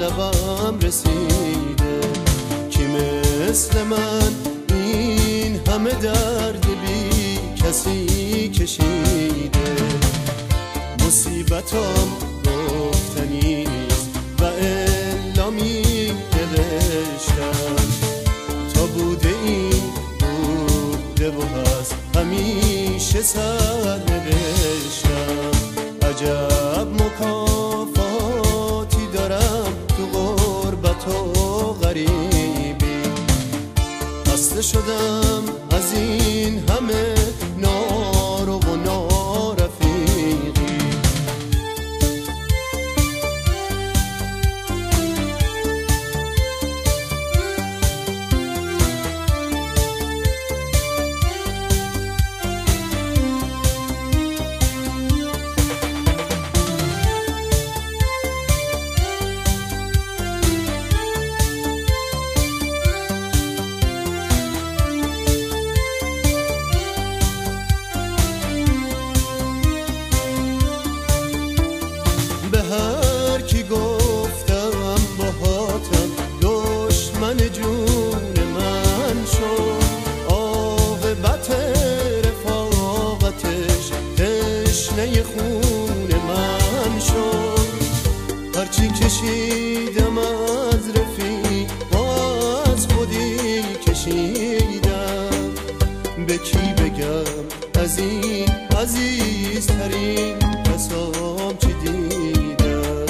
لبم رسیده. کی مثل من این همه درد بی کسی کشیده. مصیبتم گفتنیست و الا می نوشتم. تا بوده این بوده و هست همیشه سر نوشتم. عجب مکافاتی دارم تو غربت و غریبی. خسته شدم از این همه نار و نارفیقی. هر کی گفتم باهاتم دشمن جون من شد. عاقبت رفاقتش تشنه خون من شد. هرچی کشیدم از رفیق از خودی کشیدم. به کی بگم از این عزیزترین کسام چی دیدم.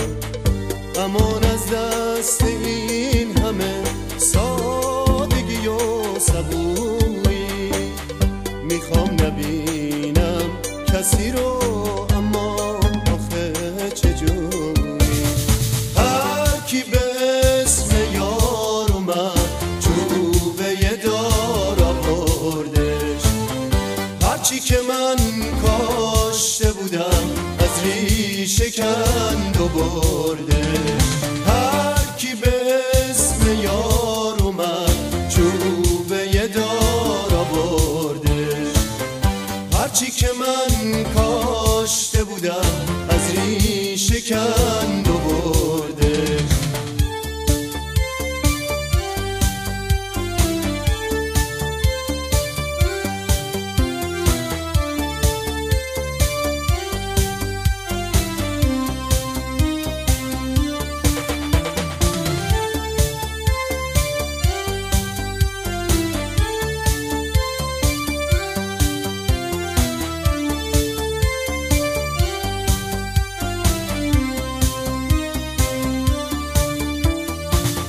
امان از دست این همه سادگی و صبوری. میخوام نبینم کسی رو اما آخه چجوری. هر کی به اسم یار اومد چوبه دار آوردش. هرچی که من کاشته بودم از ریشه کند و بردش. هر کی به اسم یار اومد چوبه دار آوردش. هرچی که من کاشته بودم از ریشه کند و بردش.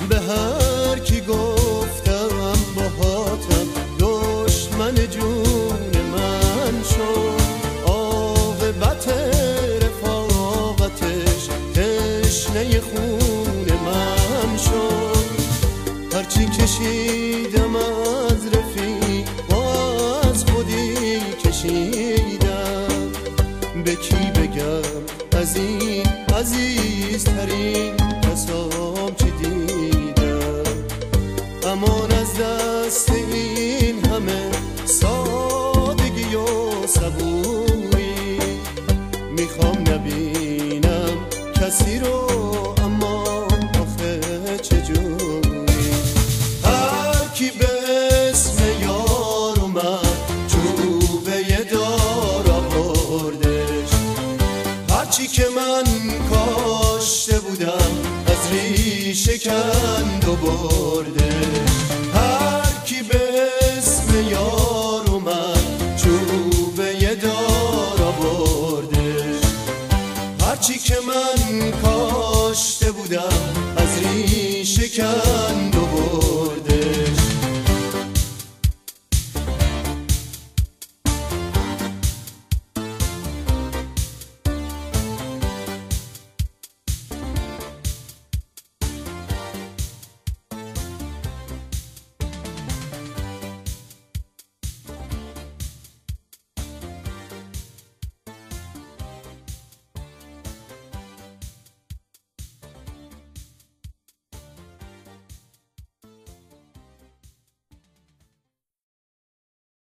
به هر کی گفتم باهاتم دشمن جون من شد. عاقبت رفاقتش تشنه خون من شد. هرچی کشیدم از رفیق از خودی کشیدم. به کی بگم از این عزیزترین کسام چی دیدم. امان از دست این همه سادگی و صبوری. میخوام نبینم کسی رو اما آخه چجوری. هر کی به اسم یار اومد چوبه دار آوردش. هرچی که من کاشته بودم از ریشه کند و بردش. هر کی به اسم یار اومد چوبه دار آوردش. هرچی که من